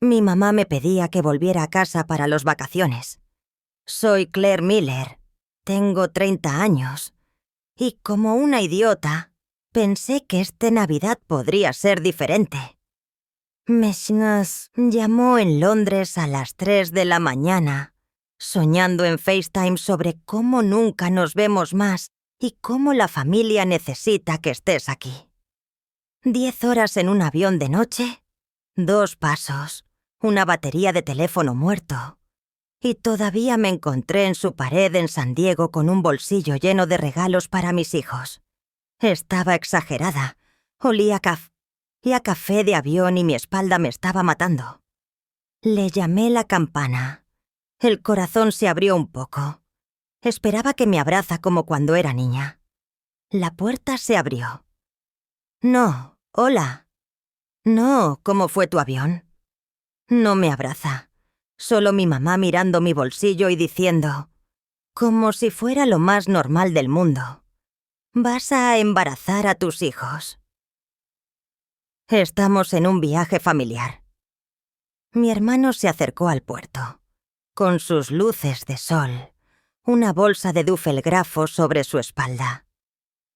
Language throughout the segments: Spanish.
Mi mamá me pedía que volviera a casa para las vacaciones. Soy Claire Miller, tengo 30 años, y como una idiota, pensé que esta Navidad podría ser diferente. Messinas llamó en Londres a las 3 de la mañana, soñando en FaceTime sobre cómo nunca nos vemos más y cómo la familia necesita que estés aquí. 10 horas en un avión de noche, 2 pasos, una batería de teléfono muerto. Y todavía me encontré en su pared en San Diego con un bolsillo lleno de regalos para mis hijos. Estaba exagerada. Olía a café de avión y mi espalda me estaba matando. Le llamé la campana. El corazón se abrió un poco. Esperaba que me abraza como cuando era niña. La puerta se abrió. No, hola. No, ¿cómo fue tu avión? No me abraza. Solo mi mamá mirando mi bolsillo y diciendo, como si fuera lo más normal del mundo, vas a embarazar a tus hijos. Estamos en un viaje familiar. Mi hermano se acercó al puerto, con sus luces de sol, una bolsa de Duffelgrafo sobre su espalda.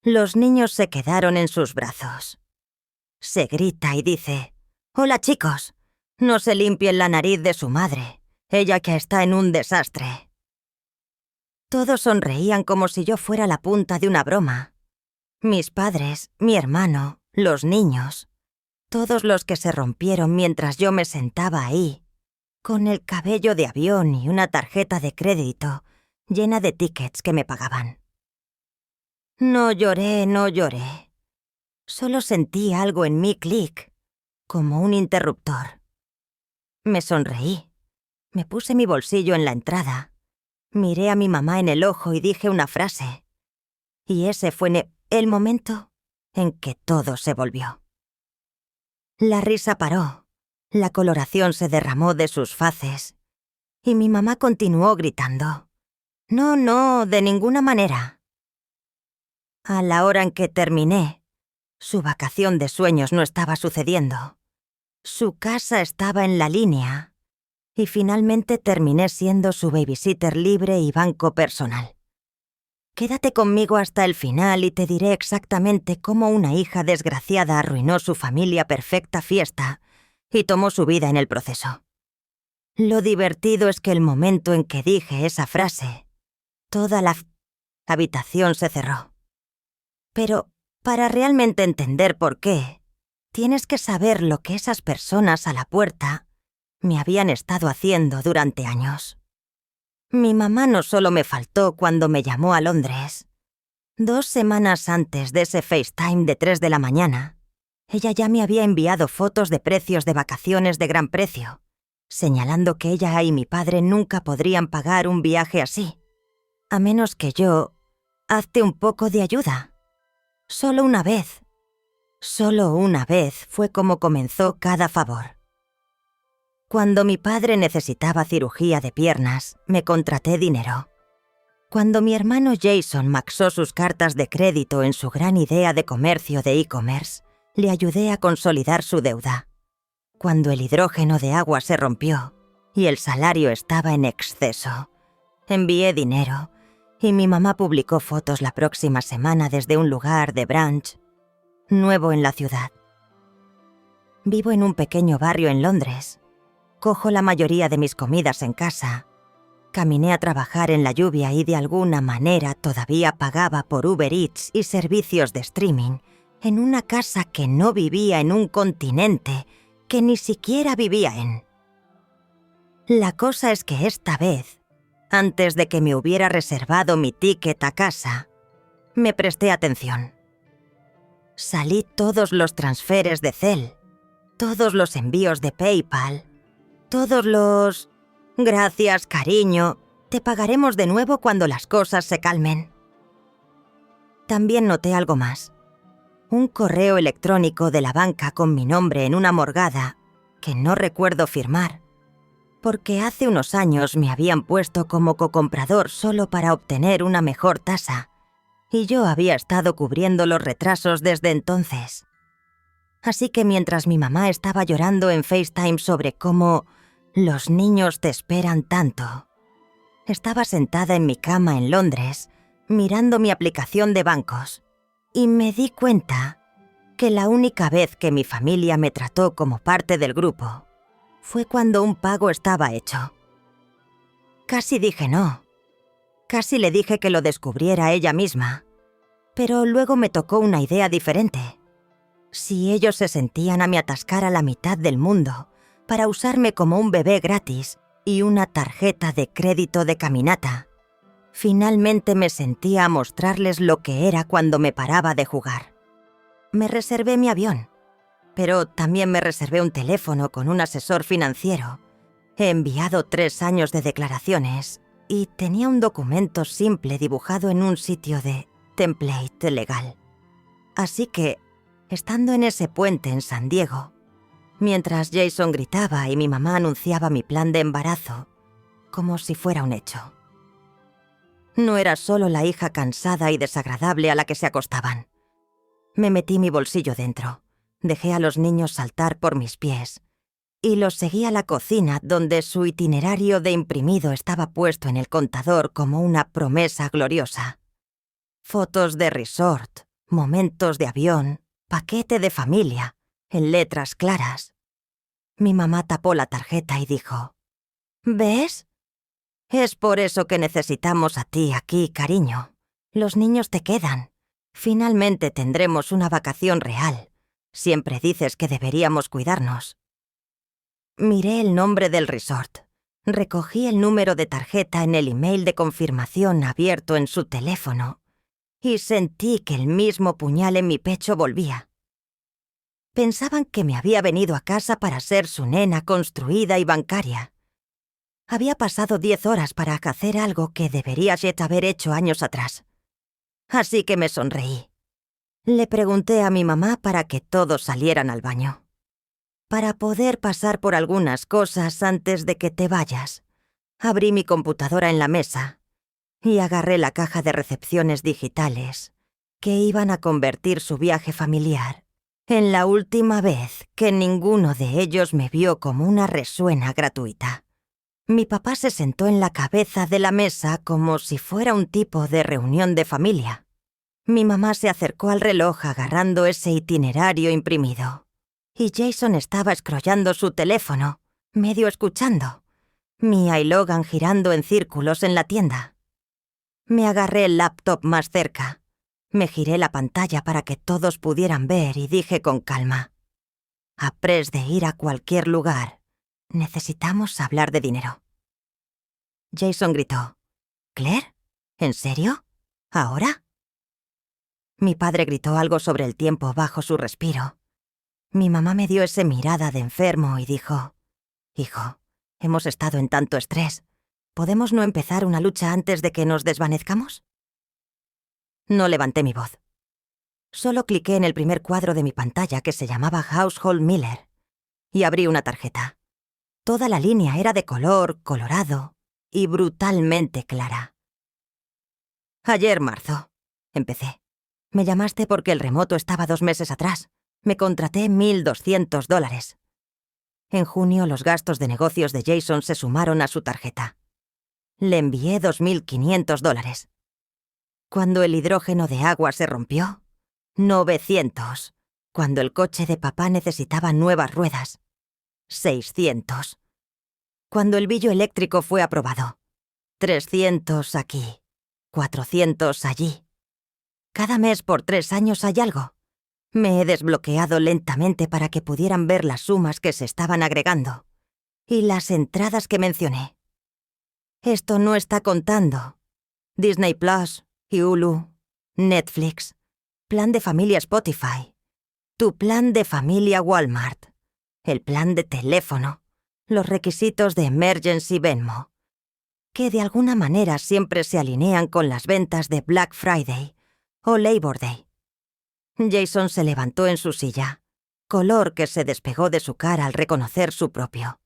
Los niños se quedaron en sus brazos. Se grita y dice, «Hola chicos, no se limpien la nariz de su madre, ella que está en un desastre». Todos sonreían como si yo fuera la punta de una broma. Mis padres, mi hermano, los niños, todos los que se rompieron mientras yo me sentaba ahí, con el cabello de avión y una tarjeta de crédito llena de tickets que me pagaban. No lloré, no lloré. Solo sentí algo en mí clic, como un interruptor. Me sonreí. Me puse mi bolsillo en la entrada. Miré a mi mamá en el ojo y dije una frase. Y ese fue el momento en que todo se volvió. La risa paró. La coloración se derramó de sus faces. Y mi mamá continuó gritando. No, no, de ninguna manera. A la hora en que terminé, su vacación de sueños no estaba sucediendo. Su casa estaba en la línea. Y finalmente terminé siendo su babysitter libre y banco personal. Quédate conmigo hasta el final y te diré exactamente cómo una hija desgraciada arruinó su familia perfecta fiesta y tomó su vida en el proceso. Lo divertido es que el momento en que dije esa frase, toda la habitación se cerró. Pero para realmente entender por qué, tienes que saber lo que esas personas a la puerta me habían estado haciendo durante años. Mi mamá no solo me faltó cuando me llamó a Londres. 2 semanas antes de ese FaceTime de 3 de la mañana, ella ya me había enviado fotos de precios de vacaciones de gran precio, señalando que ella y mi padre nunca podrían pagar un viaje así, a menos que yo hazte un poco de ayuda. Solo una vez fue como comenzó cada favor. Cuando mi padre necesitaba cirugía de piernas, me contraté dinero. Cuando mi hermano Jason maxó sus cartas de crédito en su gran idea de comercio de e-commerce, le ayudé a consolidar su deuda. Cuando el hidrógeno de agua se rompió y el salario estaba en exceso, envié dinero y mi mamá publicó fotos la próxima semana desde un lugar de brunch nuevo en la ciudad. Vivo en un pequeño barrio en Londres. Cojo la mayoría de mis comidas en casa. Caminé a trabajar en la lluvia y de alguna manera todavía pagaba por Uber Eats y servicios de streaming en una casa que no vivía en un continente que ni siquiera vivía en. La cosa es que esta vez, antes de que me hubiera reservado mi ticket a casa, me presté atención. Salí todos los transferes de Zelle, todos los envíos de PayPal, todos los «gracias, cariño, te pagaremos de nuevo cuando las cosas se calmen». También noté algo más. Un correo electrónico de la banca con mi nombre en una morgada que no recuerdo firmar, porque hace unos años me habían puesto como cocomprador solo para obtener una mejor tasa, y yo había estado cubriendo los retrasos desde entonces. Así que mientras mi mamá estaba llorando en FaceTime sobre cómo los niños te esperan tanto, estaba sentada en mi cama en Londres, mirando mi aplicación de bancos, y me di cuenta que la única vez que mi familia me trató como parte del grupo fue cuando un pago estaba hecho. Casi dije no. Casi le dije que lo descubriera ella misma. Pero luego me tocó una idea diferente. Si ellos se sentían a me atascar a la mitad del mundo para usarme como un bebé gratis y una tarjeta de crédito de caminata, finalmente me sentía a mostrarles lo que era cuando me paraba de jugar. Me reservé mi avión, pero también me reservé un teléfono con un asesor financiero. He enviado 3 años de declaraciones y tenía un documento simple dibujado en un sitio de template legal. Así que, estando en ese puente en San Diego, mientras Jason gritaba y mi mamá anunciaba mi plan de embarazo, como si fuera un hecho. No era solo la hija cansada y desagradable a la que se acostaban. Me metí mi bolsillo dentro, dejé a los niños saltar por mis pies y los seguí a la cocina, donde su itinerario de imprimido estaba puesto en el contador como una promesa gloriosa. Fotos de resort, momentos de avión, paquete de familia, en letras claras. Mi mamá tapó la tarjeta y dijo: ¿ves? Es por eso que necesitamos a ti aquí, cariño. Los niños te quedan. Finalmente tendremos una vacación real. Siempre dices que deberíamos cuidarnos. Miré el nombre del resort. Recogí el número de tarjeta en el email de confirmación abierto en su teléfono y sentí que el mismo puñal en mi pecho volvía. Pensaban que me había venido a casa para ser su nena construida y bancaria. Había pasado 10 horas para hacer algo que debería Jet haber hecho años atrás. Así que me sonreí. Le pregunté a mi mamá para que todos salieran al baño. Para poder pasar por algunas cosas antes de que te vayas, abrí mi computadora en la mesa y agarré la caja de recepciones digitales que iban a convertir su viaje familiar en la última vez que ninguno de ellos me vio como una resuena gratuita. Mi papá se sentó en la cabeza de la mesa como si fuera un tipo de reunión de familia. Mi mamá se acercó al reloj agarrando ese itinerario imprimido. Y Jason estaba escrollando su teléfono, medio escuchando. Mia y Logan girando en círculos en la tienda. Me agarré el laptop más cerca. Me giré la pantalla para que todos pudieran ver y dije con calma: «Apres de ir a cualquier lugar, necesitamos hablar de dinero». Jason gritó: «¿Claire? ¿En serio? ¿Ahora?» Mi padre gritó algo sobre el tiempo bajo su respiro. Mi mamá me dio esa mirada de enfermo y dijo: «Hijo, hemos estado en tanto estrés. ¿Podemos no empezar una lucha antes de que nos desvanezcamos?» No levanté mi voz. Solo cliqué en el primer cuadro de mi pantalla que se llamaba Household Miller y abrí una tarjeta. Toda la línea era de color colorado y brutalmente clara. «Ayer marzo», empecé. «Me llamaste porque el remoto estaba 2 meses atrás. Me contraté $1,200. En junio los gastos de negocios de Jason se sumaron a su tarjeta. Le envié $2,500. Cuando el hidrógeno de agua se rompió, 900. Cuando el coche de papá necesitaba nuevas ruedas, 600. Cuando el billo eléctrico fue aprobado, 300 aquí, 400 allí. Cada mes por 3 años hay algo. Me he desbloqueado lentamente para que pudieran ver las sumas que se estaban agregando y las entradas que mencioné. Esto no está contando Disney Plus, Hulu, Netflix, plan de familia Spotify, tu plan de familia Walmart, el plan de teléfono, los requisitos de Emergency Venmo, que de alguna manera siempre se alinean con las ventas de Black Friday o Labor Day. Jason se levantó en su silla, color que se despegó de su cara al reconocer su propio.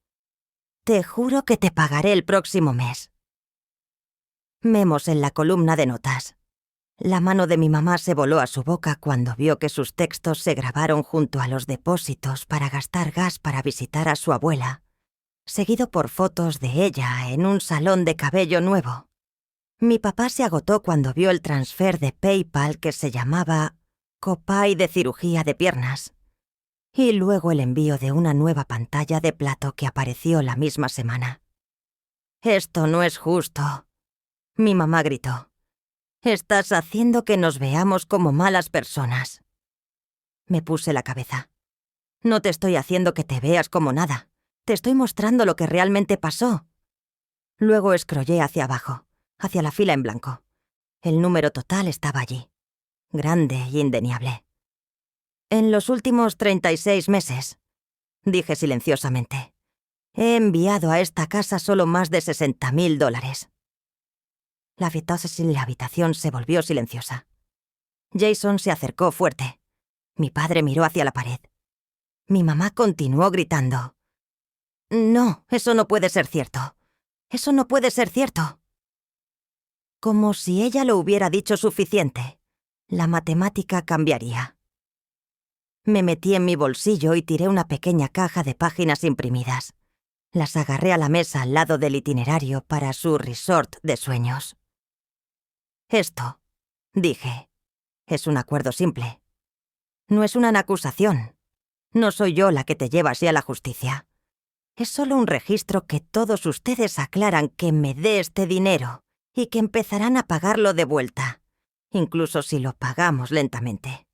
«Te juro que te pagaré el próximo mes». Memos en la columna de notas. La mano de mi mamá se voló a su boca cuando vio que sus textos se grabaron junto a los depósitos para gastar gas para visitar a su abuela, seguido por fotos de ella en un salón de cabello nuevo. Mi papá se agotó cuando vio el transfer de PayPal que se llamaba Copay de cirugía de piernas, y luego el envío de una nueva pantalla de plato que apareció la misma semana. «Esto no es justo», mi mamá gritó. «Estás haciendo que nos veamos como malas personas». Me puse la cabeza. «No te estoy haciendo que te veas como nada. Te estoy mostrando lo que realmente pasó». Luego escrollé hacia abajo, hacia la fila en blanco. El número total estaba allí, grande y indeniable. «En los últimos 36 meses», dije silenciosamente, «he enviado a esta casa solo más de $60,000. La habitación se volvió silenciosa. Jason se acercó fuerte. Mi padre miró hacia la pared. Mi mamá continuó gritando. «No, eso no puede ser cierto. Eso no puede ser cierto». Como si ella lo hubiera dicho suficiente, la matemática cambiaría. Me metí en mi bolsillo y tiré una pequeña caja de páginas imprimidas. Las agarré a la mesa al lado del itinerario para su resort de sueños. «Esto», dije, «es un acuerdo simple. No es una acusación. No soy yo la que te lleva así a la justicia. Es solo un registro que todos ustedes aclaran que me dé este dinero y que empezarán a pagarlo de vuelta, incluso si lo pagamos lentamente.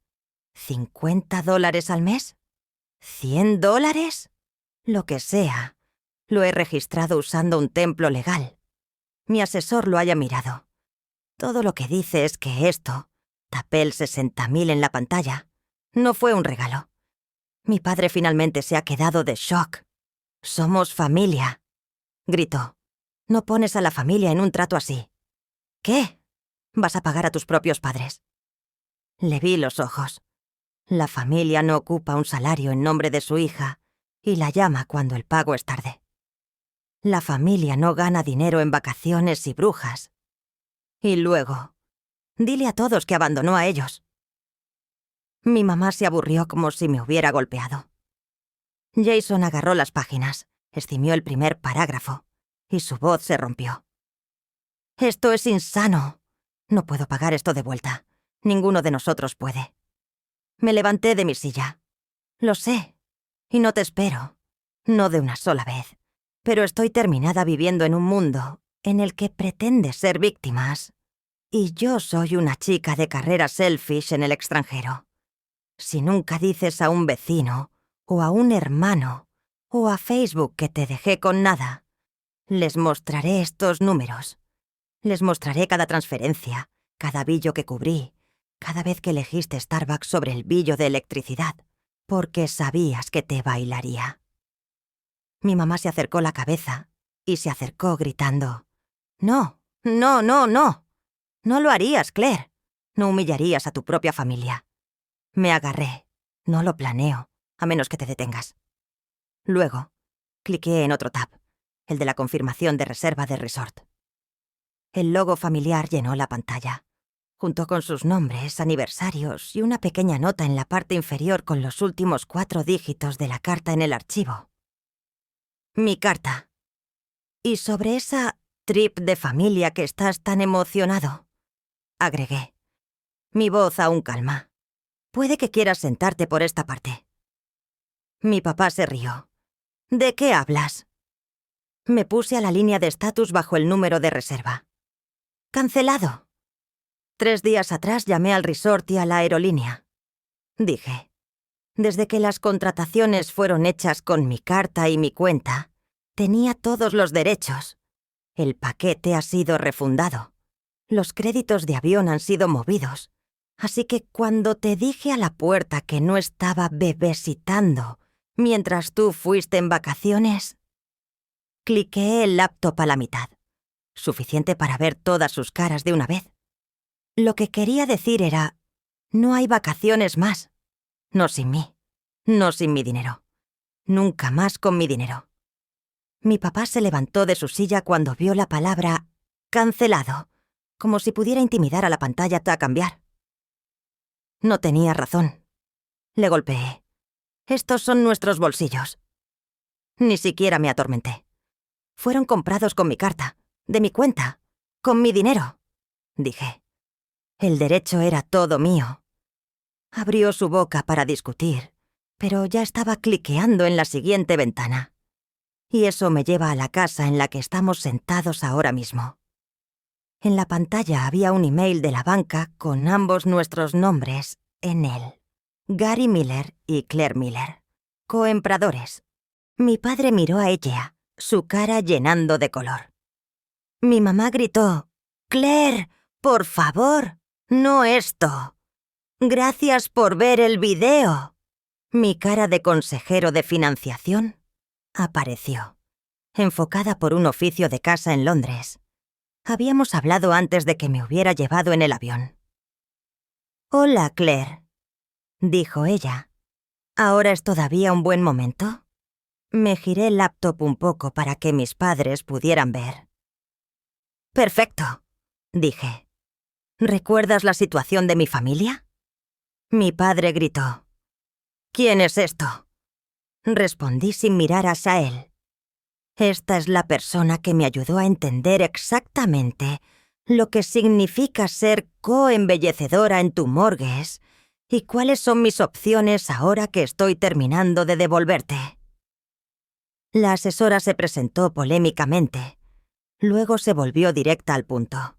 $50 al mes, $100, lo que sea. Lo he registrado usando un templo legal. Mi asesor lo haya mirado. Todo lo que dice es que esto, tapé el 60,000 en la pantalla, no fue un regalo. Mi padre finalmente se ha quedado de shock. «Somos familia», gritó. «No pones a la familia en un trato así». «¿Qué? ¿Vas a pagar a tus propios padres?» Le vi los ojos. La familia no ocupa un salario en nombre de su hija y la llama cuando el pago es tarde. La familia no gana dinero en vacaciones y brujas. Y luego, dile a todos que abandonó a ellos. Mi mamá se aburrió como si me hubiera golpeado. Jason agarró las páginas, eximió el primer parágrafo, y su voz se rompió. «Esto es insano. No puedo pagar esto de vuelta. Ninguno de nosotros puede». Me levanté de mi silla. «Lo sé, y no te espero. No de una sola vez. Pero estoy terminada viviendo en un mundo en el que pretendes ser víctimas. Y yo soy una chica de carrera selfish en el extranjero. Si nunca dices a un vecino, o a un hermano, o a Facebook que te dejé con nada, les mostraré estos números. Les mostraré cada transferencia, cada billo que cubrí, cada vez que elegiste Starbucks sobre el billo de electricidad, porque sabías que te bailaría». Mi mamá se acercó la cabeza y se acercó gritando. «No, no, no, no. No lo harías, Claire. No humillarías a tu propia familia». Me agarré. «No lo planeo, a menos que te detengas». Luego, cliqué en otro tab, el de la confirmación de reserva de resort. El logo familiar llenó la pantalla, junto con sus nombres, aniversarios y una pequeña nota en la parte inferior con los últimos 4 dígitos de la carta en el archivo. «Mi carta. Y sobre esa trip de familia que estás tan emocionado», agregué. Mi voz aún calma. «Puede que quieras sentarte por esta parte». Mi papá se rió. «¿De qué hablas?» Me puse a la línea de estatus bajo el número de reserva. «Cancelado. 3 días atrás llamé al resort y a la aerolínea», dije. «Desde que las contrataciones fueron hechas con mi carta y mi cuenta, tenía todos los derechos. El paquete ha sido refundado. Los créditos de avión han sido movidos. Así que cuando te dije a la puerta que no estaba bebesitando mientras tú fuiste en vacaciones...». Cliqué el laptop a la mitad, suficiente para ver todas sus caras de una vez. Lo que quería decir era: no hay vacaciones más. No sin mí. No sin mi dinero. Nunca más con mi dinero. Mi papá se levantó de su silla cuando vio la palabra «cancelado», como si pudiera intimidar a la pantalla a cambiar. No tenía razón. Le golpeé. Estos son nuestros bolsillos. Ni siquiera me atormenté. Fueron comprados con mi carta, de mi cuenta, con mi dinero, dije. El derecho era todo mío. Abrió su boca para discutir, pero ya estaba cliqueando en la siguiente ventana. Y eso me lleva a la casa en la que estamos sentados ahora mismo. En la pantalla había un email de la banca con ambos nuestros nombres en él. Gary Miller y Claire Miller, coempradores. Mi padre miró a ella, su cara llenando de color. Mi mamá gritó: «Claire, por favor, no esto. Gracias por ver el video». Mi cara de consejero de financiación apareció, enfocada por un oficio de casa en Londres. Habíamos hablado antes de que me hubiera llevado en el avión. «Hola, Claire», dijo ella. «¿Ahora es todavía un buen momento?» Me giré el laptop un poco para que mis padres pudieran ver. «Perfecto», dije. «¿Recuerdas la situación de mi familia?» Mi padre gritó: «¿Quién es esto?». Respondí sin mirar a Sael. Esta es la persona que me ayudó a entender exactamente lo que significa ser coembellecedora en tu morgues y cuáles son mis opciones ahora que estoy terminando de devolverte. La asesora se presentó polémicamente. Luego se volvió directa al punto.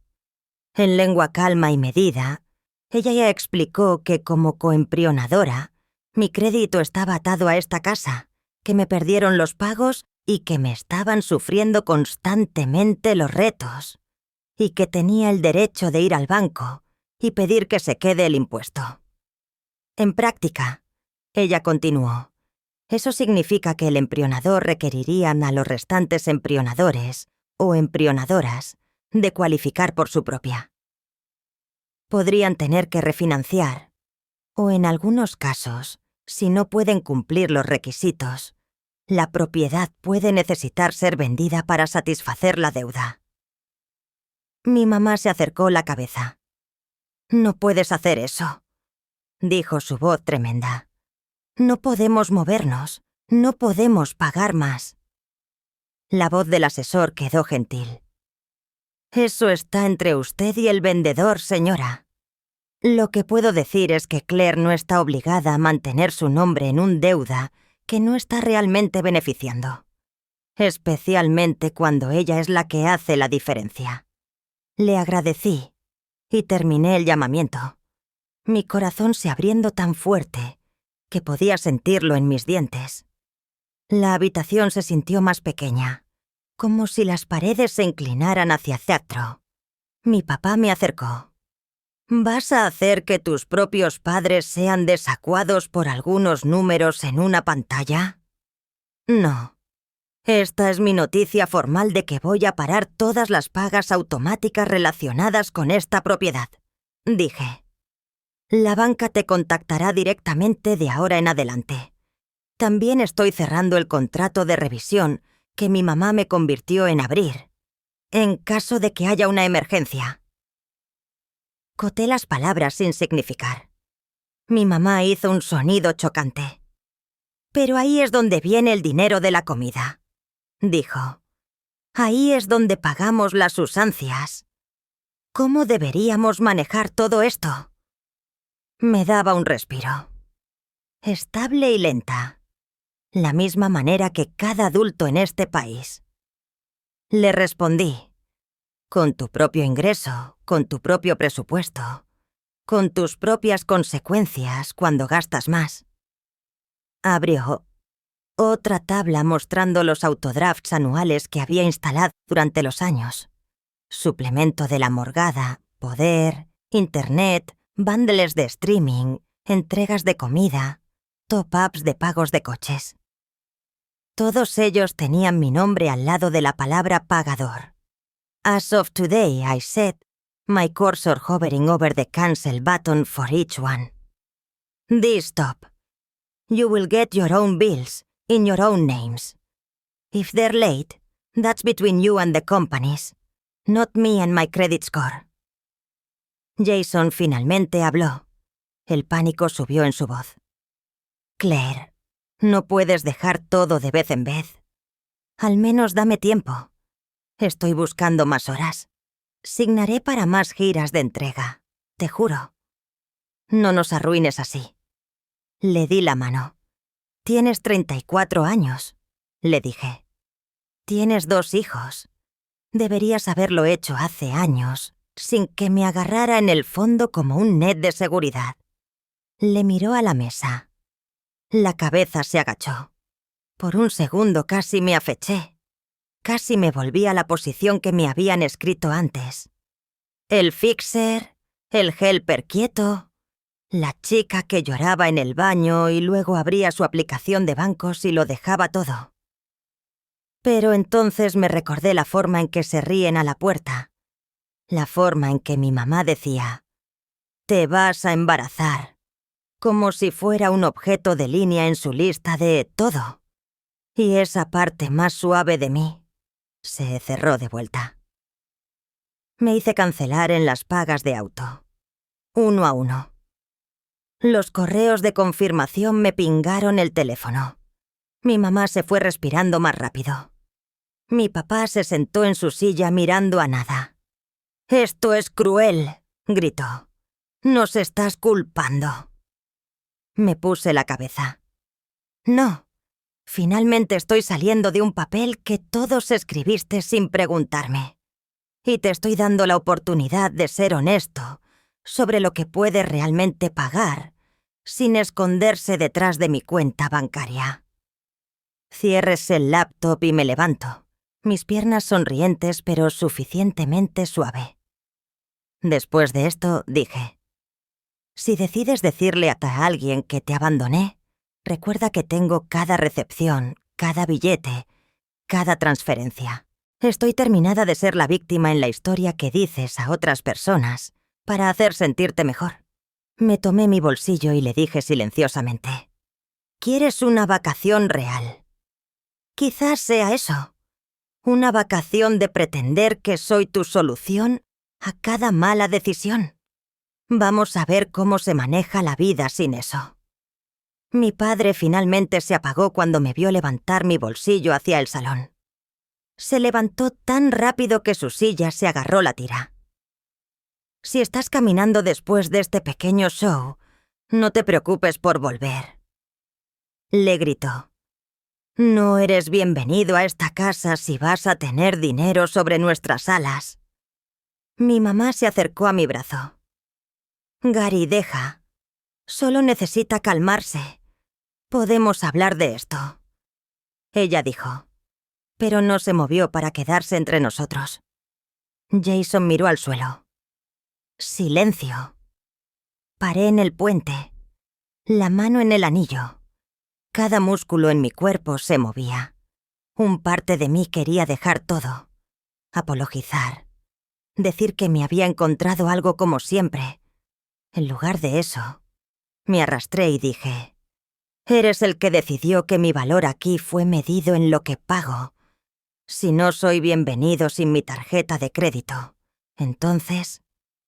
En lengua calma y medida, ella ya explicó que como coembrionadora, mi crédito estaba atado a esta casa, que me perdieron los pagos y que me estaban sufriendo constantemente los retos, y que tenía el derecho de ir al banco y pedir que se quede el impuesto. En práctica, ella continuó, eso significa que el embrionador requeriría a los restantes embrionadores o embrionadoras de cualificar por su propia. Podrían tener que refinanciar, o en algunos casos, si no pueden cumplir los requisitos, la propiedad puede necesitar ser vendida para satisfacer la deuda. Mi mamá se acercó la cabeza. «No puedes hacer eso», dijo su voz tremenda. «No podemos movernos, no podemos pagar más». La voz del asesor quedó gentil. «Eso está entre usted y el vendedor, señora. Lo que puedo decir es que Claire no está obligada a mantener su nombre en un deuda que no está realmente beneficiando, especialmente cuando ella es la que hace la diferencia». Le agradecí y terminé el llamamiento, mi corazón se abriendo tan fuerte que podía sentirlo en mis dientes. La habitación se sintió más pequeña, como si las paredes se inclinaran hacia adentro. Mi papá me acercó. «¿Vas a hacer que tus propios padres sean desacuados por algunos números en una pantalla?» «No. Esta es mi noticia formal de que voy a parar todas las pagas automáticas relacionadas con esta propiedad», dije. «La banca te contactará directamente de ahora en adelante. También estoy cerrando el contrato de revisión que mi mamá me convirtió en abrir, en caso de que haya una emergencia». Coté las palabras sin significar. Mi mamá hizo un sonido chocante. «Pero ahí es donde viene el dinero de la comida», dijo. «Ahí es donde pagamos las usancias. ¿Cómo deberíamos manejar todo esto?» Me daba un respiro. Estable y lenta. La misma manera que cada adulto en este país. Le respondí. Con tu propio ingreso, con tu propio presupuesto, con tus propias consecuencias cuando gastas más. Abrió otra tabla mostrando los autodrafts anuales que había instalado durante los años. Suplemento de la morgada, poder, internet, bundles de streaming, entregas de comida, top-ups de pagos de coches. Todos ellos tenían mi nombre al lado de la palabra pagador. As of today, I set my cursor hovering over the cancel button for each one. This stop. You will get your own bills in your own names. If they're late, that's between you and the companies, not me and my credit score. Jason finalmente habló. El pánico subió en su voz. Claire, no puedes dejar todo de vez en vez. Al menos dame tiempo. Estoy buscando más horas. Signaré para más giras de entrega, te juro. No nos arruines así. Le di la mano. Tienes 34 años, le dije. Tienes 2 hijos. Deberías haberlo hecho hace años, sin que me agarrara en el fondo como un net de seguridad. Le miró a la mesa. La cabeza se agachó. Por un segundo casi me afeché. Casi me volví a la posición que me habían escrito antes. El fixer, el helper quieto, la chica que lloraba en el baño y luego abría su aplicación de bancos y lo dejaba todo. Pero entonces me recordé la forma en que se ríen a la puerta. La forma en que mi mamá decía, «Te vas a embarazar», como si fuera un objeto de línea en su lista de todo. Y esa parte más suave de mí se cerró de vuelta. Me hice cancelar en las pagas de auto, 1 a 1. Los correos de confirmación me pingaron el teléfono. Mi mamá se fue respirando más rápido. Mi papá se sentó en su silla mirando a nada. «Esto es cruel», gritó. «Nos estás culpando». Me puse la cabeza. No, finalmente estoy saliendo de un papel que todos escribiste sin preguntarme. Y te estoy dando la oportunidad de ser honesto sobre lo que puedes realmente pagar, sin esconderse detrás de mi cuenta bancaria. Cierres el laptop y me levanto, mis piernas sonrientes pero suficientemente suave. Después de esto, dije, si decides decirle a alguien que te abandoné, recuerda que tengo cada recepción, cada billete, cada transferencia. Estoy terminada de ser la víctima en la historia que dices a otras personas para hacer sentirte mejor. Me tomé mi bolsillo y le dije silenciosamente, ¿quieres una vacación real? Quizás sea eso. Una vacación de pretender que soy tu solución a cada mala decisión. Vamos a ver cómo se maneja la vida sin eso. Mi padre finalmente se apagó cuando me vio levantar mi bolsillo hacia el salón. Se levantó tan rápido que su silla se agarró la tira. Si estás caminando después de este pequeño show, no te preocupes por volver. Le gritó. No eres bienvenido a esta casa si vas a tener dinero sobre nuestras alas. Mi mamá se acercó a mi brazo. Gary, deja. Solo necesita calmarse. Podemos hablar de esto. Ella dijo, pero no se movió para quedarse entre nosotros. Jason miró al suelo. Silencio. Paré en el puente, la mano en el anillo. Cada músculo en mi cuerpo se movía. Un parte de mí quería dejar todo, apologizar, decir que me había encontrado algo como siempre. En lugar de eso, me arrastré y dije, eres el que decidió que mi valor aquí fue medido en lo que pago. Si no soy bienvenido sin mi tarjeta de crédito, entonces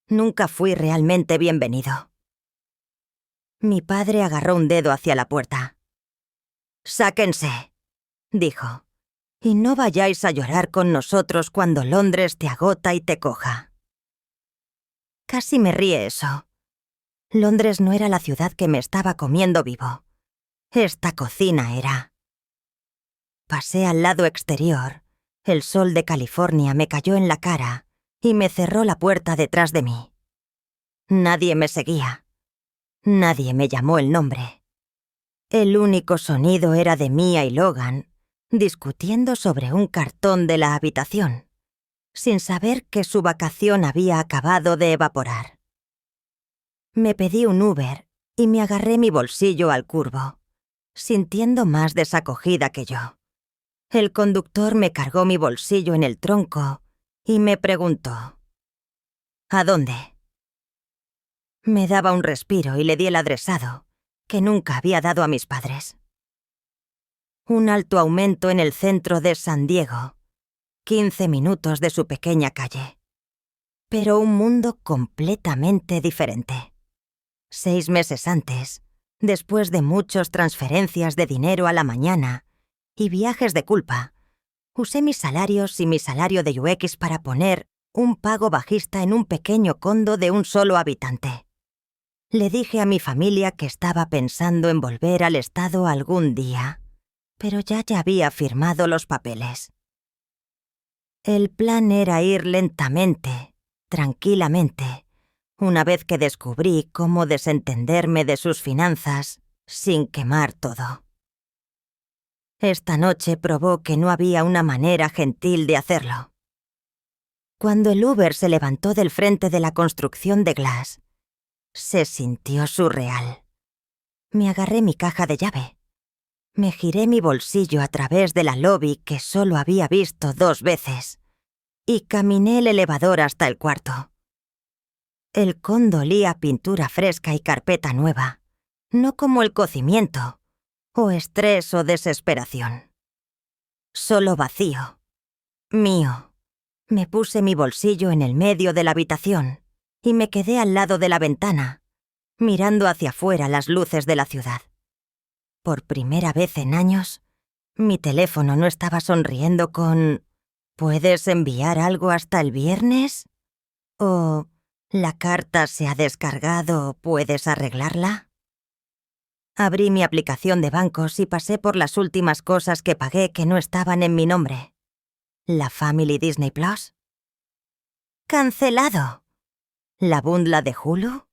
nunca fui realmente bienvenido. Mi padre agarró un dedo hacia la puerta. «Sáquense», dijo, «y no vayáis a llorar con nosotros cuando Londres te agota y te coja». Casi me ríe eso. Londres no era la ciudad que me estaba comiendo vivo. Esta cocina era. Pasé al lado exterior. El sol de California me cayó en la cara y me cerró la puerta detrás de mí. Nadie me seguía. Nadie me llamó el nombre. El único sonido era de Mia y Logan, discutiendo sobre un cartón de la habitación, sin saber que su vacación había acabado de evaporar. Me pedí un Uber y me agarré mi bolsillo al curvo, sintiendo más desacogida que yo. El conductor me cargó mi bolsillo en el tronco y me preguntó, ¿a dónde? Me daba un respiro y le di el adresado, que nunca había dado a mis padres. Un alto aumento en el centro de San Diego, 15 minutos de su pequeña calle. pero un mundo completamente diferente. 6 meses antes, después de muchas transferencias de dinero a la mañana y viajes de culpa, usé mis salarios y mi salario de UX para poner un pago bajista en un pequeño condo de un solo habitante. Le dije a mi familia que estaba pensando en volver al estado algún día, pero ya había firmado los papeles. El plan era ir lentamente, tranquilamente, una vez que descubrí cómo desentenderme de sus finanzas sin quemar todo. Esta noche probó que no había una manera gentil de hacerlo. Cuando el Uber se levantó del frente de la construcción de Glass, se sintió surreal. Me agarré mi caja de llave. Me giré mi bolsillo a través de la lobby que solo había visto 2 veces y caminé el elevador hasta el cuarto. El condo olía a pintura fresca y carpeta nueva, no como el cocimiento, o estrés o desesperación. Solo vacío. Mío. Me puse mi bolsillo en el medio de la habitación y me quedé al lado de la ventana, mirando hacia afuera las luces de la ciudad. Por primera vez en años, mi teléfono no estaba sonriendo con ¿puedes enviar algo hasta el viernes? O ¿la carta se ha descargado, ¿puedes arreglarla? Abrí mi aplicación de bancos y pasé por las últimas cosas que pagué que no estaban en mi nombre. ¿La Family Disney Plus? ¡Cancelado! ¿La bundla de Hulu?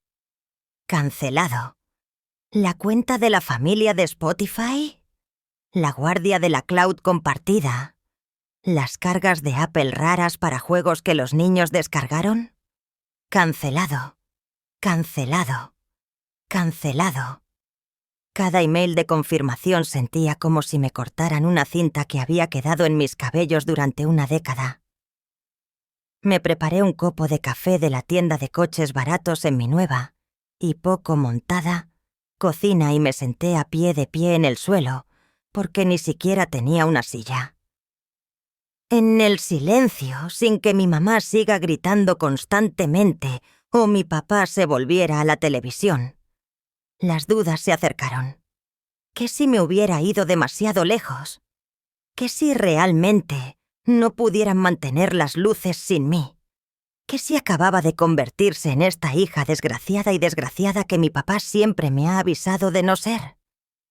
¡Cancelado! ¿La cuenta de la familia de Spotify? ¿La guardia de la cloud compartida? ¿Las cargas de Apple raras para juegos que los niños descargaron? Cancelado. Cancelado. Cancelado. Cada email de confirmación sentía como si me cortaran una cinta que había quedado en mis cabellos durante una década. Me preparé un copo de café de la tienda de coches baratos en mi nueva y poco montada cocina y me senté a pie de pie en el suelo, porque ni siquiera tenía una silla. En el silencio, sin que mi mamá siga gritando constantemente o mi papá se volviera a la televisión, las dudas se acercaron. ¿Qué si me hubiera ido demasiado lejos? ¿Qué si realmente no pudieran mantener las luces sin mí? ¿Qué si acababa de convertirse en esta hija desgraciada y desgraciada que mi papá siempre me ha avisado de no ser?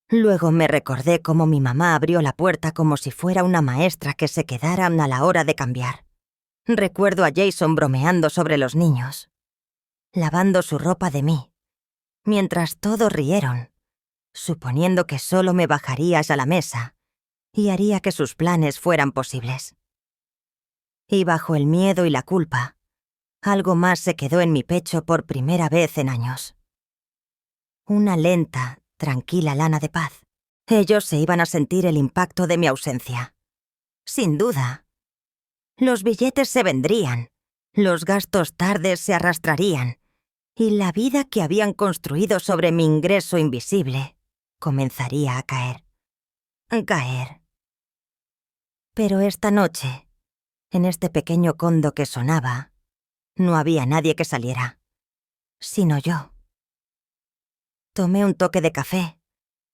Luego me recordé cómo mi mamá abrió la puerta como si fuera una maestra que se quedara a la hora de cambiar. Recuerdo a Jason bromeando sobre los niños, lavando su ropa de mí, mientras todos rieron, suponiendo que solo me bajarías a la mesa y haría que sus planes fueran posibles. Y bajo el miedo y la culpa, algo más se quedó en mi pecho por primera vez en años. Una lenta, tranquila lana de paz. Ellos se iban a sentir el impacto de mi ausencia. Sin duda. Los billetes se vendrían, los gastos tardes se arrastrarían, y la vida que habían construido sobre mi ingreso invisible comenzaría a caer. Caer. Pero esta noche, en este pequeño condo que sonaba, no había nadie que saliera, sino yo. Tomé un toque de café,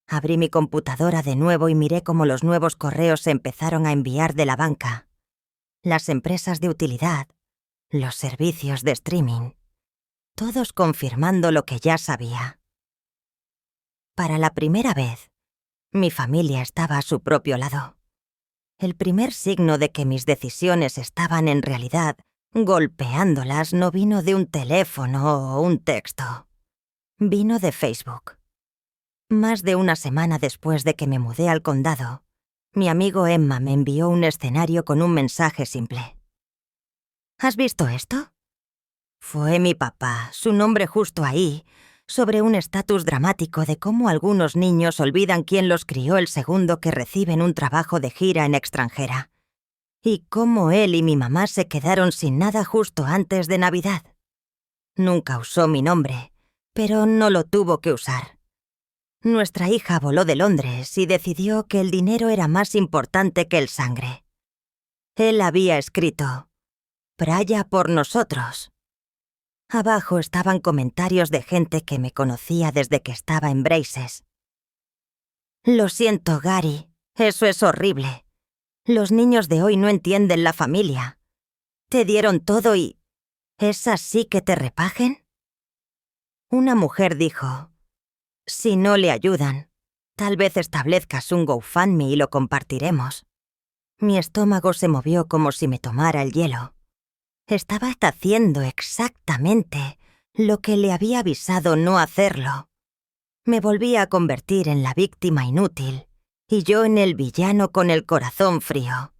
abrí mi computadora de nuevo y miré cómo los nuevos correos se empezaron a enviar de la banca, las empresas de utilidad, los servicios de streaming, todos confirmando lo que ya sabía. Para la primera vez, mi familia estaba a su propio lado. El primer signo de que mis decisiones estaban en realidad golpeándolas no vino de un teléfono o un texto. Vino de Facebook. Más de una semana después de que me mudé al condado, mi amigo Emma me envió un escenario con un mensaje simple. ¿Has visto esto? Fue mi papá, su nombre justo ahí, sobre un estatus dramático de cómo algunos niños olvidan quién los crió el segundo que reciben un trabajo de gira en extranjera. Y cómo él y mi mamá se quedaron sin nada justo antes de Navidad. Nunca usó mi nombre, pero no lo tuvo que usar. Nuestra hija voló de Londres y decidió que el dinero era más importante que el sangre. Él había escrito, «Praya por nosotros», Abajo estaban comentarios de gente que me conocía desde que estaba en Braces. Lo siento, Gary, eso es horrible. Los niños de hoy no entienden la familia. Te dieron todo y... ¿es así que te repajen? Una mujer dijo, si no le ayudan, tal vez establezcas un GoFundMe y lo compartiremos. Mi estómago se movió como si me tomara el hielo. Estaba haciendo exactamente lo que le había avisado no hacerlo. Me volví a convertir en la víctima inútil y yo en el villano con el corazón frío,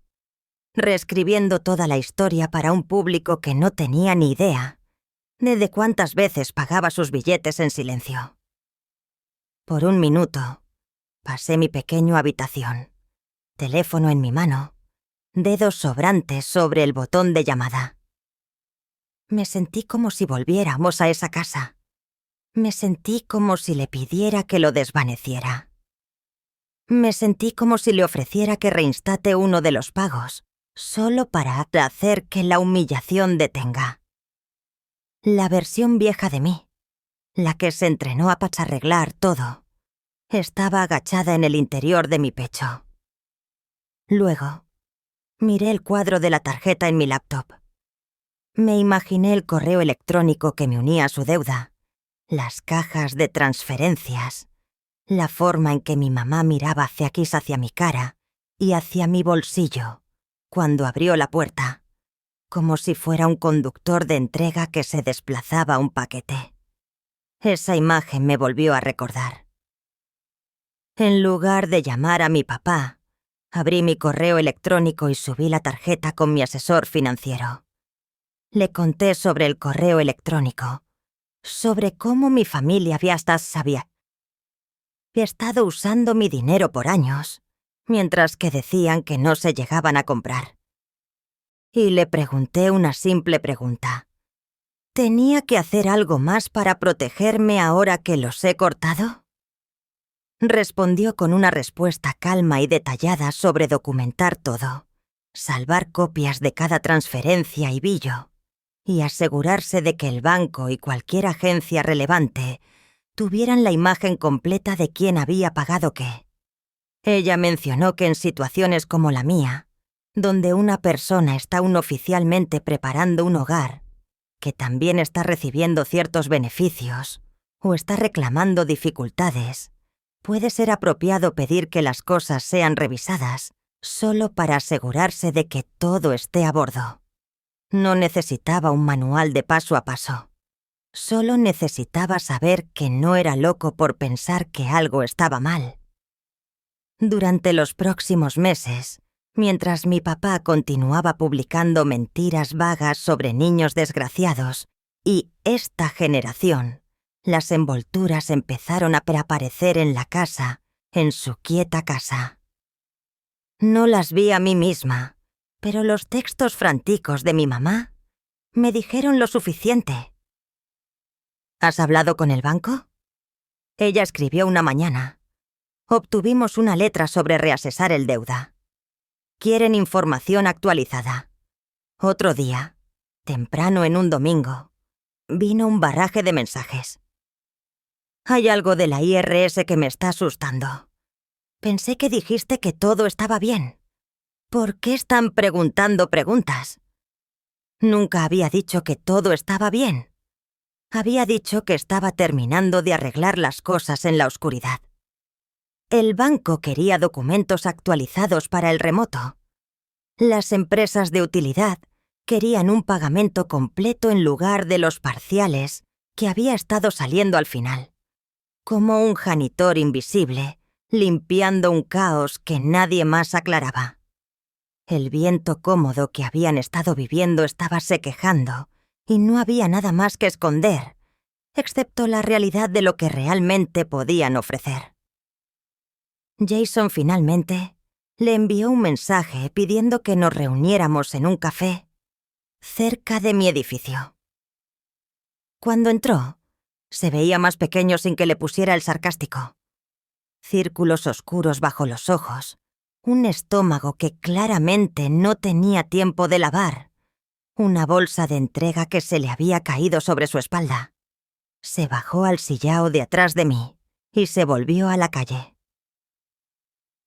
reescribiendo toda la historia para un público que no tenía ni idea de cuántas veces pagaba sus billetes en silencio. Por un minuto, pasé mi pequeña habitación, teléfono en mi mano, dedos sobrantes sobre el botón de llamada. Me sentí como si volviéramos a esa casa. Me sentí como si le pidiera que lo desvaneciera. Me sentí como si le ofreciera que reinstate uno de los pagos, solo para hacer que la humillación detenga. La versión vieja de mí, la que se entrenó a arreglar todo, estaba agachada en el interior de mi pecho. Luego, miré el cuadro de la tarjeta en mi laptop. Me imaginé el correo electrónico que me unía a su deuda, las cajas de transferencias, la forma en que mi mamá miraba hacia mi cara y hacia mi bolsillo cuando abrió la puerta, como si fuera un conductor de entrega que se desplazaba un paquete. Esa imagen me volvió a recordar. En lugar de llamar a mi papá, abrí mi correo electrónico y subí la tarjeta con mi asesor financiero. Le conté sobre el correo electrónico, sobre cómo mi familia había estado usando mi dinero por años, mientras que decían que no se llegaban a comprar. Y le pregunté una simple pregunta. ¿Tenía que hacer algo más para protegerme ahora que los he cortado? Respondió con una respuesta calma y detallada sobre documentar todo, salvar copias de cada transferencia y billo, y asegurarse de que el banco y cualquier agencia relevante tuvieran la imagen completa de quién había pagado qué. Ella mencionó que en situaciones como la mía, donde una persona está oficialmente preparando un hogar, que también está recibiendo ciertos beneficios o está reclamando dificultades, puede ser apropiado pedir que las cosas sean revisadas solo para asegurarse de que todo esté a bordo. No necesitaba un manual de paso a paso. Solo necesitaba saber que no era loco por pensar que algo estaba mal. Durante los próximos meses, mientras mi papá continuaba publicando mentiras vagas sobre niños desgraciados y esta generación, las envolturas empezaron a aparecer en la casa, en su quieta casa. No las vi a mí misma, pero los textos franticos de mi mamá me dijeron lo suficiente. ¿Has hablado con el banco? Ella escribió una mañana. Obtuvimos una letra sobre reasesar el deuda. Quieren información actualizada. Otro día, temprano en un domingo, vino un barraje de mensajes. Hay algo de la IRS que me está asustando. Pensé que dijiste que todo estaba bien. ¿Por qué están preguntando preguntas? Nunca había dicho que todo estaba bien. Había dicho que estaba terminando de arreglar las cosas en la oscuridad. El banco quería documentos actualizados para el remoto. Las empresas de utilidad querían un pagamento completo en lugar de los parciales que había estado saliendo al final, como un janitor invisible limpiando un caos que nadie más aclaraba. El viento cómodo que habían estado viviendo estaba quejando y no había nada más que esconder, excepto la realidad de lo que realmente podían ofrecer. Jason finalmente le envió un mensaje pidiendo que nos reuniéramos en un café cerca de mi edificio. Cuando entró, se veía más pequeño sin que le pusiera el sarcástico. Círculos oscuros bajo los ojos, un estómago que claramente no tenía tiempo de lavar, una bolsa de entrega que se le había caído sobre su espalda. Se bajó al sillao de atrás de mí y se volvió a la calle.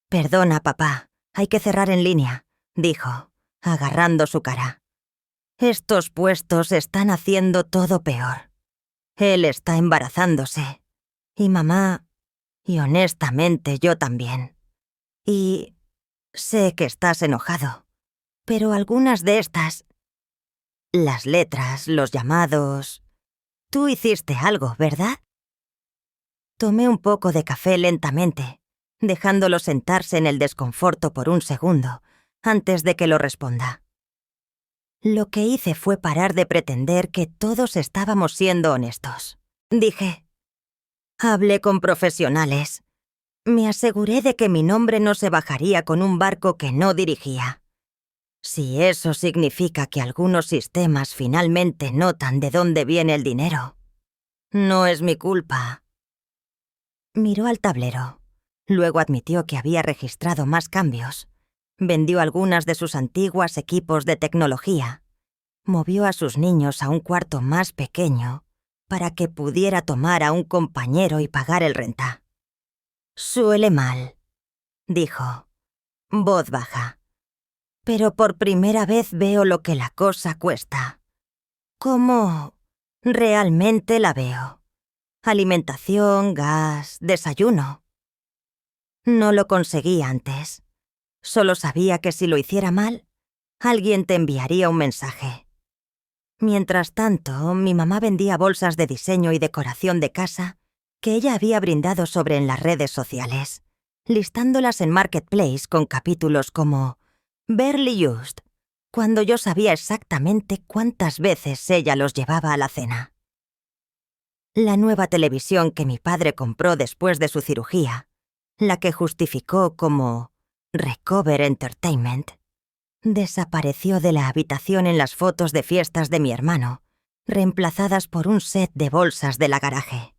«Perdona, papá, hay que cerrar en línea», dijo, agarrando su cara. «Estos puestos están haciendo todo peor. Él está embarazándose. Y mamá... y honestamente yo también. Y sé que estás enojado, pero algunas de estas... las letras, los llamados... Tú hiciste algo, ¿verdad?» Tomé un poco de café lentamente, dejándolo sentarse en el desconforto por un segundo, antes de que lo responda. Lo que hice fue parar de pretender que todos estábamos siendo honestos. Dije: «Hablé con profesionales. Me aseguré de que mi nombre no se bajaría con un barco que no dirigía. Si eso significa que algunos sistemas finalmente notan de dónde viene el dinero, no es mi culpa». Miró al tablero. Luego admitió que había registrado más cambios. Vendió algunas de sus antiguos equipos de tecnología. Movió a sus niños a un cuarto más pequeño para que pudiera tomar a un compañero y pagar el renta. «Suele mal», dijo, voz baja. «Pero por primera vez veo lo que la cosa cuesta. ¿Cómo realmente la veo? Alimentación, gas, desayuno». No lo conseguí antes. Solo sabía que si lo hiciera mal, alguien te enviaría un mensaje. Mientras tanto, mi mamá vendía bolsas de diseño y decoración de casa que ella había brindado sobre en las redes sociales, listándolas en Marketplace con capítulos como «Barely Used», cuando yo sabía exactamente cuántas veces ella los llevaba a la cena. La nueva televisión que mi padre compró después de su cirugía, la que justificó como Recover Entertainment, desapareció de la habitación en las fotos de fiestas de mi hermano, reemplazadas por un set de bolsas de la garaje.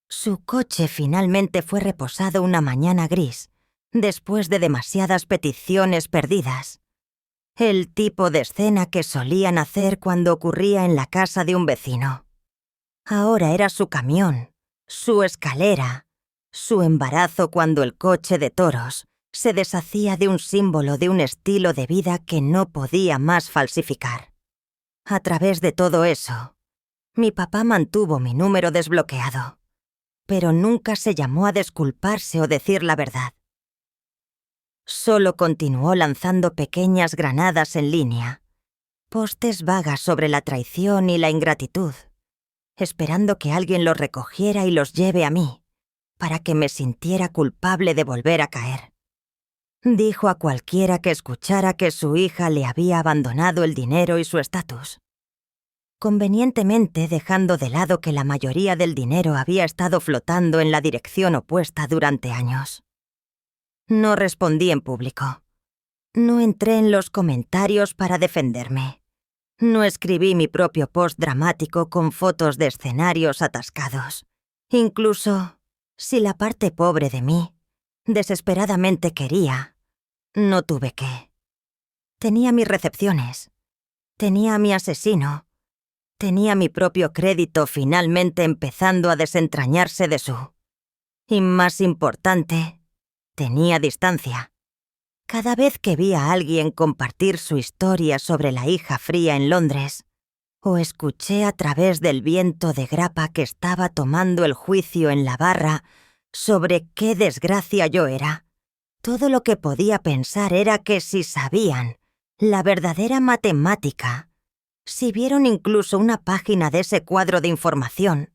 Su coche finalmente fue reposado una mañana gris, después de demasiadas peticiones perdidas. El tipo de escena que solían hacer cuando ocurría en la casa de un vecino. Ahora era su camión, su escalera, su embarazo cuando el coche de toros se deshacía de un símbolo de un estilo de vida que no podía más falsificar. A través de todo eso, mi papá mantuvo mi número desbloqueado, pero nunca se llamó a disculparse o decir la verdad. Solo continuó lanzando pequeñas granadas en línea, postes vagas sobre la traición y la ingratitud, esperando que alguien los recogiera y los lleve a mí, para que me sintiera culpable de volver a caer. Dijo a cualquiera que escuchara que su hija le había abandonado el dinero y su estatus, convenientemente dejando de lado que la mayoría del dinero había estado flotando en la dirección opuesta durante años. No respondí en público. No entré en los comentarios para defenderme. No escribí mi propio post dramático con fotos de escenarios atascados. Incluso si la parte pobre de mí desesperadamente quería, no tuve que. Tenía mis recepciones. Tenía a mi asesino. Tenía mi propio crédito finalmente empezando a desentrañarse de su. Y más importante, tenía distancia. Cada vez que vi a alguien compartir su historia sobre la hija fría en Londres, o escuché a través del viento de grapa que estaba tomando el juicio en la barra sobre qué desgracia yo era, todo lo que podía pensar era que si sabían la verdadera matemática, si vieron incluso una página de ese cuadro de información,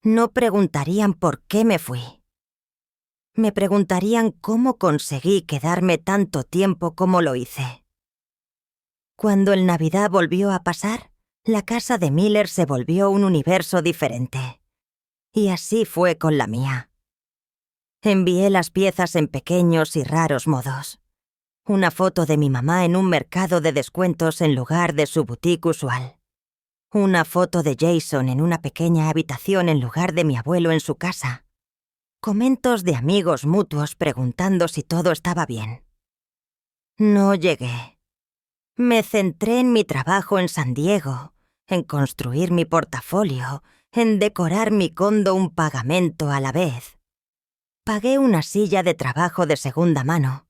no preguntarían por qué me fui. Me preguntarían cómo conseguí quedarme tanto tiempo como lo hice. Cuando el Navidad volvió a pasar, la casa de Miller se volvió un universo diferente. Y así fue con la mía. Envié las piezas en pequeños y raros modos. Una foto de mi mamá en un mercado de descuentos en lugar de su boutique usual. Una foto de Jason en una pequeña habitación en lugar de mi abuelo en su casa. Comentos de amigos mutuos preguntando si todo estaba bien. No llegué. Me centré en mi trabajo en San Diego, en construir mi portafolio, en decorar mi condo un pagamento a la vez. Pagué una silla de trabajo de segunda mano,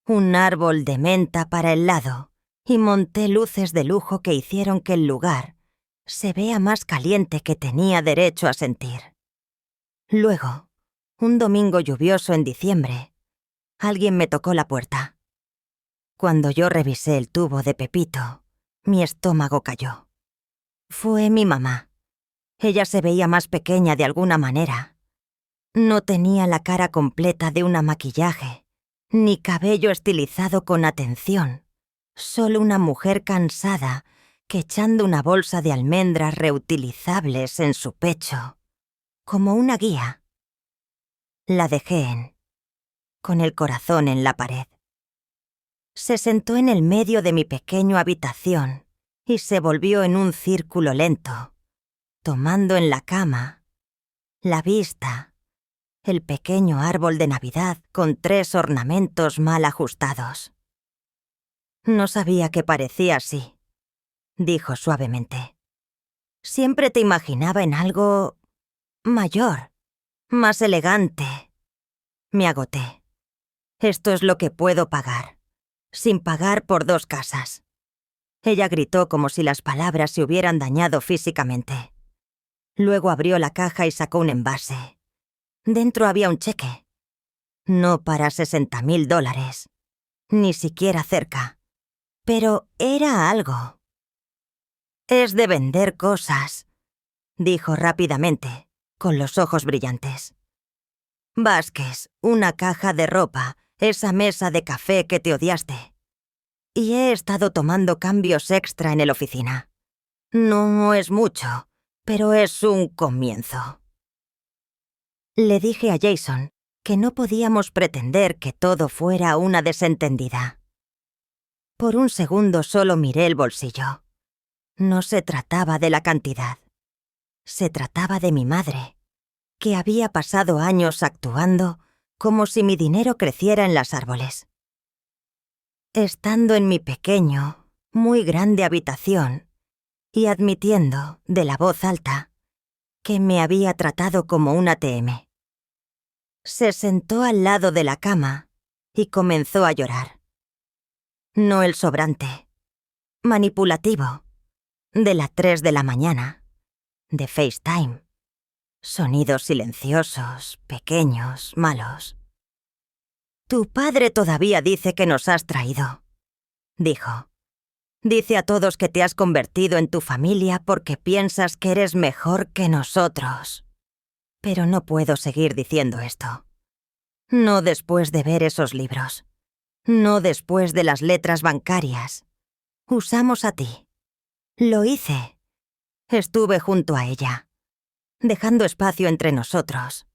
un árbol de menta para el lado y monté luces de lujo que hicieron que el lugar se vea más caliente que tenía derecho a sentir. Luego, un domingo lluvioso en diciembre, alguien me tocó la puerta. Cuando yo revisé el tubo de Pepito, mi estómago cayó. Fue mi mamá. Ella se veía más pequeña de alguna manera. No tenía la cara completa de una maquillaje, ni cabello estilizado con atención. Solo una mujer cansada que echando una bolsa de almendras reutilizables en su pecho, como una guía. La dejé con el corazón en la pared. Se sentó en el medio de mi pequeña habitación y se volvió en un círculo lento, tomando en la cama la vista, el pequeño árbol de Navidad con 3 ornamentos mal ajustados. No sabía que parecía así, dijo suavemente. Siempre te imaginaba en algo mayor, más elegante. Me agoté. Esto es lo que puedo pagar, sin pagar por 2 casas. Ella gritó como si las palabras se hubieran dañado físicamente. Luego abrió la caja y sacó un envase. Dentro había un cheque. No para $60,000, ni siquiera cerca. Pero era algo. Es de vender cosas, dijo rápidamente, con los ojos brillantes. Vázquez, una caja de ropa, esa mesa de café que te odiaste. Y he estado tomando cambios extra en el oficina. No es mucho, pero es un comienzo. Le dije a Jason que no podíamos pretender que todo fuera una desentendida. Por un segundo solo miré el bolsillo. No se trataba de la cantidad. Se trataba de mi madre, que había pasado años actuando como si mi dinero creciera en los árboles. Estando en mi pequeño, muy grande habitación y admitiendo, de la voz alta, que me había tratado como un ATM. Se sentó al lado de la cama y comenzó a llorar. No el sobrante, manipulativo, de las 3 de la mañana, de FaceTime. Sonidos silenciosos, pequeños, malos. Tu padre todavía dice que nos has traído, dijo. Dice a todos que te has convertido en tu familia porque piensas que eres mejor que nosotros. Pero no puedo seguir diciendo esto. No después de ver esos libros. No después de las letras bancarias. Usamos a ti. Lo hice. Estuve junto a ella, dejando espacio entre nosotros.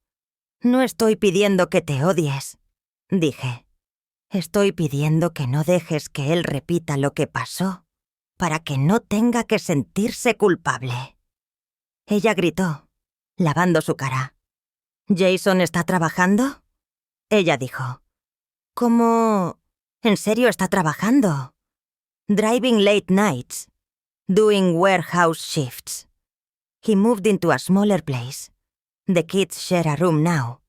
No estoy pidiendo que te odies, dije. Estoy pidiendo que no dejes que él repita lo que pasó, para que no tenga que sentirse culpable. Ella gritó, lavando su cara. ¿Jason está trabajando? Ella dijo. ¿Cómo? ¿En serio está trabajando? Driving late nights. Doing warehouse shifts. He moved into a smaller place. The kids share a room now,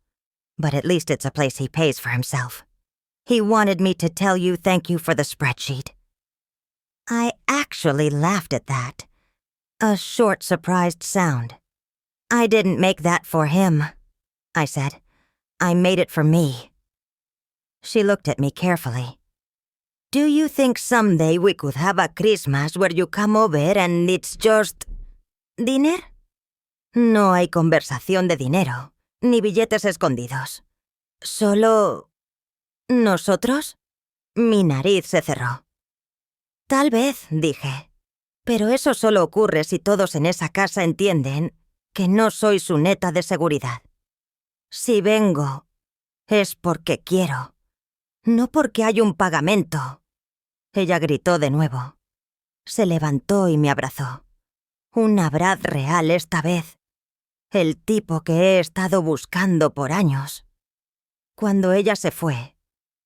but at least it's a place he pays for himself. He wanted me to tell you thank you for the spreadsheet. I actually laughed at that. A short, surprised sound. I didn't make that for him, I said. I made it for me. She looked at me carefully. Do you think someday we could have a Christmas where you come over and it's just... ¿Dinner? No hay conversación de dinero, ni billetes escondidos. Solo... ¿Nosotros? Mi nariz se cerró. Tal vez, dije. Pero eso solo ocurre si todos en esa casa entienden que no soy su neta de seguridad. Si vengo, es porque quiero. No porque hay un pagamento. Ella gritó de nuevo. Se levantó y me abrazó. Un abrazo real esta vez. El tipo que he estado buscando por años. Cuando ella se fue,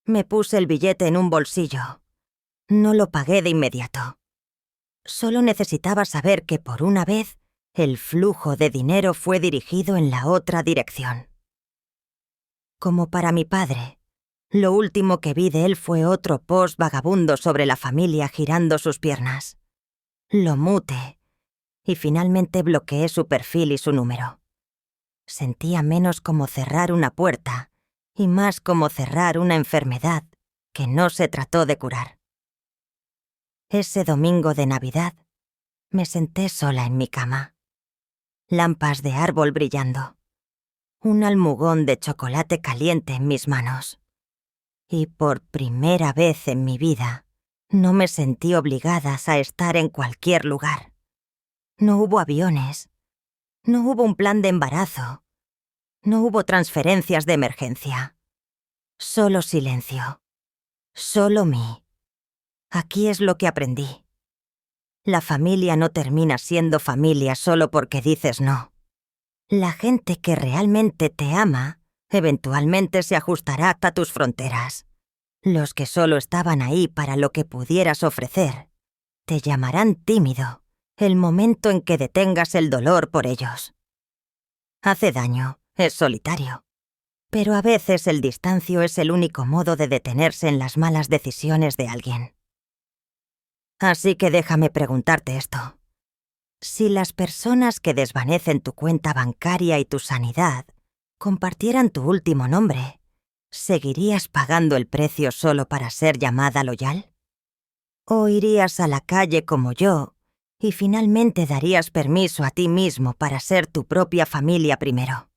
me puse el billete en un bolsillo. No lo pagué de inmediato. Solo necesitaba saber que por una vez el flujo de dinero fue dirigido en la otra dirección. Como para mi padre, lo último que vi de él fue otro post vagabundo sobre la familia girando sus piernas. Lo muté y finalmente bloqueé su perfil y su número. Sentía menos como cerrar una puerta y más como cerrar una enfermedad que no se trató de curar. Ese domingo de Navidad me senté sola en mi cama. Lámparas de árbol brillando. Un almugón de chocolate caliente en mis manos. Y por primera vez en mi vida, no me sentí obligada a estar en cualquier lugar. No hubo aviones. No hubo un plan de embarazo. No hubo transferencias de emergencia. Solo silencio. Solo mí. Aquí es lo que aprendí. La familia no termina siendo familia solo porque dices no. La gente que realmente te ama, eventualmente se ajustará a tus fronteras. Los que solo estaban ahí para lo que pudieras ofrecer, te llamarán tímido el momento en que detengas el dolor por ellos. Hace daño, es solitario. Pero a veces el distancio es el único modo de detenerse en las malas decisiones de alguien. Así que déjame preguntarte esto. Si las personas que desvanecen tu cuenta bancaria y tu sanidad compartieran tu último nombre, ¿seguirías pagando el precio solo para ser llamada loyal? ¿O irías a la calle como yo y finalmente darías permiso a ti mismo para ser tu propia familia primero?